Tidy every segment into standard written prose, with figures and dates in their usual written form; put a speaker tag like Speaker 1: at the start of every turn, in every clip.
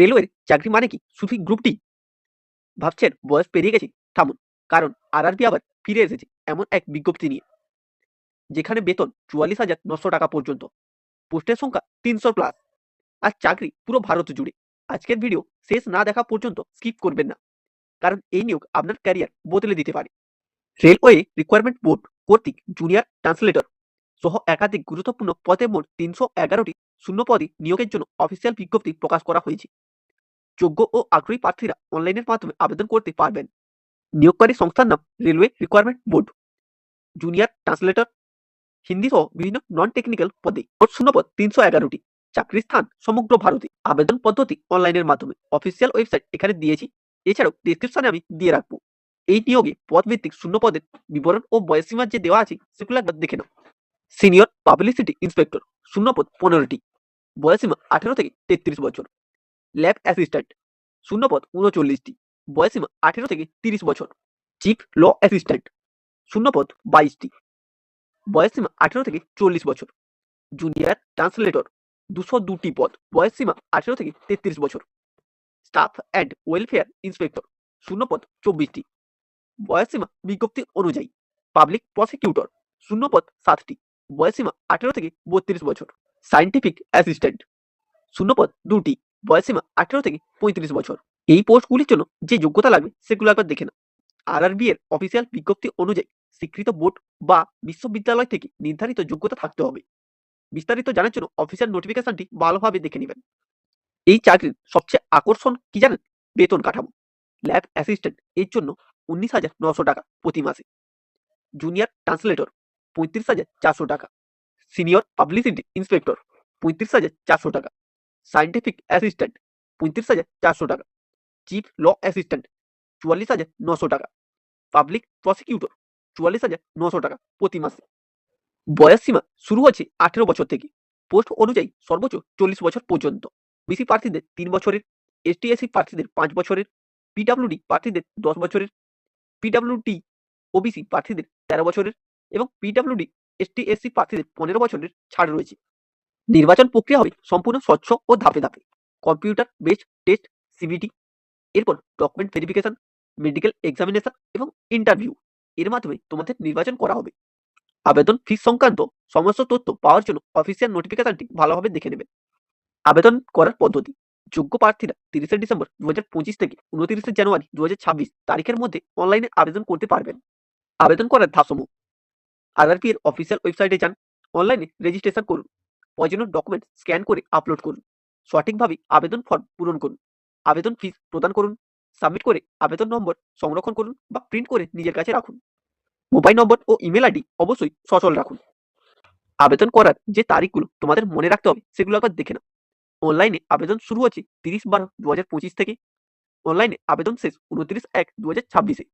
Speaker 1: রেলওয়ের চাকরি মানে কি শুধু গ্রুপ ডি? ভাবছেন বয়স পেরিয়ে গেছে? থামুন। কারণ আরআরবি আবার ফিরে এসেছে এমন এক বিজ্ঞপ্তি নিয়ে, যেখানে বেতন ৪৪,৯০০ টাকা পর্যন্ত, পোস্টের সংখ্যা ৩০০ প্লাস, আর চাকরি পুরো ভারত জুড়ে। আজকের ভিডিও শেষ না দেখা পর্যন্ত স্কিপ করবেন না, কারণ এই নিয়োগ আপনার ক্যারিয়ার বদলে দিতে পারে। রেলওয়ে রিকোয়ারমেন্ট বোর্ড কর্তৃক জুনিয়র ট্রান্সলেটর সহ একাধিক গুরুত্বপূর্ণ পদে মোট ৩১১টি শূন্যপদে নিয়োগের জন্য অফিসিয়াল বিজ্ঞপ্তি প্রকাশ করা হয়েছে। যোগ্য ও আগ্রহী প্রার্থীরা অনলাইনের মাধ্যমে আবেদন করতে পারবেন। নিয়োগকারী সংস্থার নাম railway requirement board. Junior translator, Hindi সহ বিভিন্ন নন টেকনিক্যাল পদে মোট শূন্যপদ ৩১১টি। চাকরির স্থান সমগ্র ভারতে। আবেদন পদ্ধতি অনলাইনের মাধ্যমে। অফিসিয়াল ওয়েবসাইট এখানে দিয়েছি, এছাড়াও ডেসক্রিপশনে আমি দিয়ে রাখবো। এই নিয়োগে পদভিত্তিক শূন্যপদের বিবরণ ও বয়সীমা যে দেওয়া আছে সেগুলো একবার দেখে নাও। সিনিয়র পাবলিসিটি ইন্সপেক্টর, শূন্যপদ 15টি, বয়সীমা 18 থেকে 33 বছর। ল্যাব অ্যাসিস্ট্যান্ট, শূন্যপদ 39টি, বয়সীমা 18 থেকে 30 বছর। চিফ ল অ্যাসিস্ট্যান্ট, শূন্যপদ 22টি, বয়সীমা 18 থেকে 40 বছর। জুনিয়র ট্রান্সলেটর, 202টি পদ, বয়সীমা 18 থেকে 33 বছর। স্টাফ অ্যান্ড ওয়েলফেয়ার ইন্সপেক্টর, শূন্যপদ 24টি, বয়সীমা বিজ্ঞপ্তি অনুযায়ী। পাবলিক প্রসিকিউটর, শূন্যপদ 7টি, বয়সীমা 18 থেকে 32 বছর। সায়েন্টিফিক অ্যাসিস্ট্যান্ট, শূন্যপদ 2টি, বয়সীমা 18 থেকে 35 বছর। এই পোস্টগুলির জন্য যে যোগ্যতা লাগবে সেগুলো একবার দেখে নাও। আরআরবি এর অফিসিয়াল বিজ্ঞপ্তি অনুযায়ী স্বীকৃত বোর্ড বা বিশ্ববিদ্যালয় থেকে নির্ধারিত যোগ্যতা থাকতে হবে। বিস্তারিত জানার জন্য অফিসিয়াল নোটিফিকেশনটি ভালোভাবে দেখে নেবেন। এই চাকরির সবচেয়ে আকর্ষণ কি জানেন? বেতন কাঠামো। ল্যাব অ্যাসিস্ট্যান্ট এর জন্য 19,900 টাকা প্রতি মাসে। জুনিয়র ট্রান্সলেটর 35,400 টাকা। সিনিয়র পাবলিসিটি ইন্সপেক্টর 35,400 টাকা। সায়েন্টিফিক অ্যাসিস্ট্যান্ট 35,400 টাকা। চিফ ল অ্যাসিস্ট্যান্ট 44,900 টাকা। পাবলিক প্রসিকিউটর 44,900 টাকা প্রতি মাসে। বয়স সীমা শুরু হচ্ছে 18 বছর থেকে। পোস্ট অনুযায়ী সর্বোচ্চ 40 বছর পর্যন্ত। বিসি প্রার্থীদের 3 বছরের, এসটি এসসি প্রার্থীদের 5 বছরের, পিডব্লিউডি প্রার্থীদের 10 বছরের, পিডব্লিউডি ওবিসি প্রার্থীদের 13 বছরের এবং পিডব্লিউডি এসটি এসসি প্রার্থীদের 15 বছরের ছাড় রয়েছে। নির্বাচন প্রক্রিয়া হবে সম্পূর্ণ স্বচ্ছ ও ধাপে ধাপে। কম্পিউটার বেসড টেস্ট, সিবিটি, এরপর ডকুমেন্ট ভেরিফিকেশন, মেডিকেল এক্সামিনেশন এবং ইন্টারভিউ এর মাধ্যমে তোমাদের নির্বাচন করা হবে। আবেদন ফিস সংক্রান্ত সমস্ত তথ্য পাওয়ার জন্য অফিসিয়াল নোটিফিকেশনটি ভালোভাবে দেখে নেবেন। আবেদন করার পদ্ধতি। যোগ্য প্রার্থীরা 30 ডিসেম্বর 2025 থেকে 29 জানুয়ারি 2026 তারিখের মধ্যে অনলাইনে আবেদন করতে পারবেন। আবেদন করার ধাপসমূহ। আরআরপি এর অফিসিয়াল ওয়েবসাইটে যান, অনলাইনে রেজিস্ট্রেশন করুন, প্রয়োজনীয় ডকুমেন্ট স্ক্যান করে আপলোড করুন, সঠিকভাবে আবেদন ফর্ম পূরণ করুন, আবেদন ফিস প্রদান করুন, সাবমিট করে আবেদন নম্বর সংরক্ষণ করুন বা প্রিন্ট করে নিজের কাছে রাখুন। মোবাইল নম্বর ও ইমেল আইডি অবশ্যই সচল রাখুন। আবেদন করার যে তারিখগুলো তোমাদের মনে রাখতে হবে সেগুলো একবার দেখে নাও। অনলাইনে আবেদন শুরু হচ্ছে 30/12/2025 থেকে। অনলাইনে আবেদন শেষ 29/1/2026।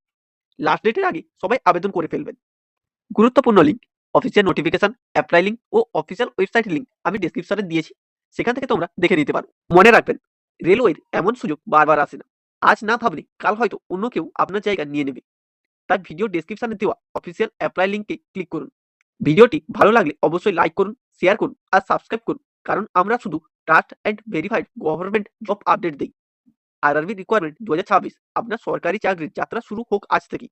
Speaker 1: লাস্ট ডেটের আগে সবাই আবেদন করে ফেলবেন। গুরুত্বপূর্ণ link, official notification, apply link ও অফিসিয়াল ওয়েবসাইটের লিঙ্ক আমি ডেসক্রিপশনে দিয়েছি, সেখান থেকে তোমরা দেখে নিতে পারো। মনে রাখবেন, রেলওয়ের এমন সুযোগ বারবার আসে না। আজ না ভাবলে কাল হয়তো অন্য কেউ আপনার জায়গা নিয়ে নেবে। তাই ভিডিও ডেসক্রিপশনে দেওয়া অফিসিয়াল অ্যাপ্লাই লিঙ্কে ক্লিক করুন। ভিডিওটি ভালো লাগলে অবশ্যই লাইক করুন, শেয়ার করুন আর সাবস্ক্রাইব করুন, কারণ আমরা শুধু trust and verified government job update দিই। আরআরবি রিকোয়ারমেন্ট 2026, আপনার সরকারি চাকরির যাত্রা শুরু হোক আজ থেকেই।